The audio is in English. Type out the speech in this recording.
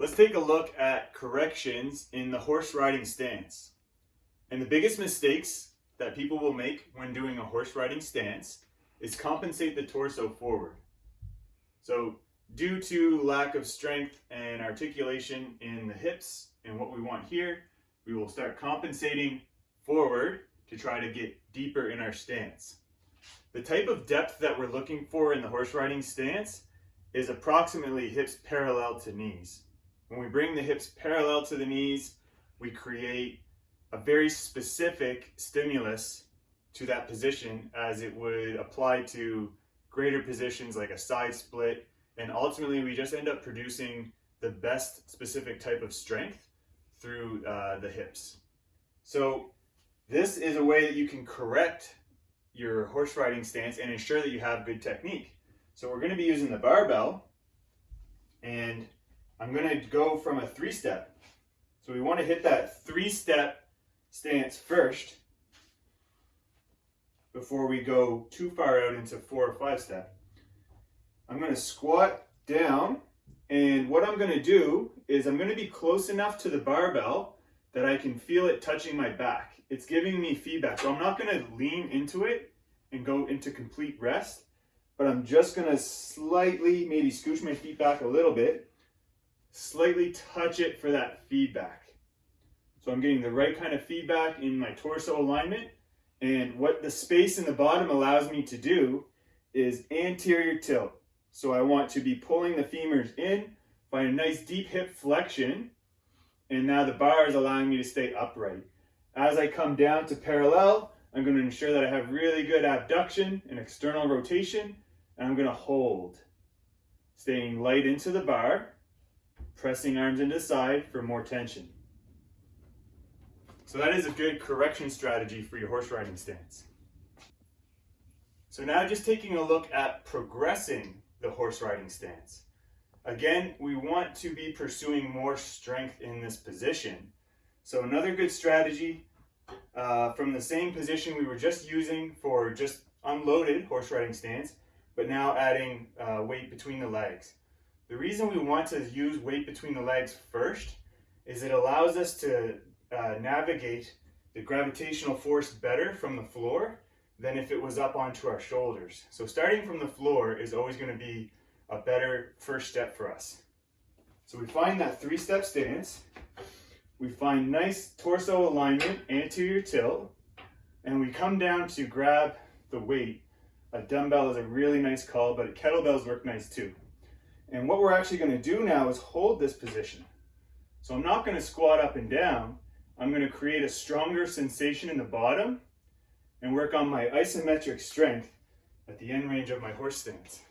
Let's take a look at corrections in the horse riding stance. And the biggest mistakes that people will make when doing a horse riding stance is compensate the torso forward. So due to lack of strength and articulation in the hips and what we want here, we will start compensating forward to try to get deeper in our stance. The type of depth that we're looking for in the horse riding stance is approximately hips parallel to knees. When we bring the hips parallel to the knees, we create a very specific stimulus to that position as it would apply to greater positions like a side split, and ultimately we just end up producing the best specific type of strength through the hips. So this is a way that you can correct your horse riding stance and ensure that you have good technique. So we're going to be using the barbell, and I'm going to go from a 3-step. So we want to hit that 3-step stance first before we go too far out into 4 or 5-step. I'm going to squat down, and what I'm going to do is I'm going to be close enough to the barbell that I can feel it touching my back. It's giving me feedback. So I'm not going to lean into it and go into complete rest, but I'm just going to slightly maybe scooch my feet back a little bit, slightly touch it for that feedback. So I'm getting the right kind of feedback in my torso alignment, and what the space in the bottom allows me to do is anterior tilt. So I want to be pulling the femurs in, find a nice deep hip flexion, and now the bar is allowing me to stay upright. As I come down to parallel, I'm going to ensure that I have really good abduction and external rotation, and I'm going to hold. Staying light into the bar, pressing arms into the side for more tension. So that is a good correction strategy for your horse riding stance. So now just taking a look at progressing the horse riding stance. Again, we want to be pursuing more strength in this position. So another good strategy from the same position we were just using for just unloaded horse riding stance, but now adding weight between the legs. The reason we want to use weight between the legs first is it allows us to navigate the gravitational force better from the floor than if it was up onto our shoulders. So starting from the floor is always going to be a better first step for us. So we find that 3-step stance, we find nice torso alignment, anterior tilt, and we come down to grab the weight. A dumbbell is a really nice call, but kettlebells work nice too. And what we're actually going to do now is hold this position. So I'm not going to squat up and down. I'm going to create a stronger sensation in the bottom and work on my isometric strength at the end range of my horse stance.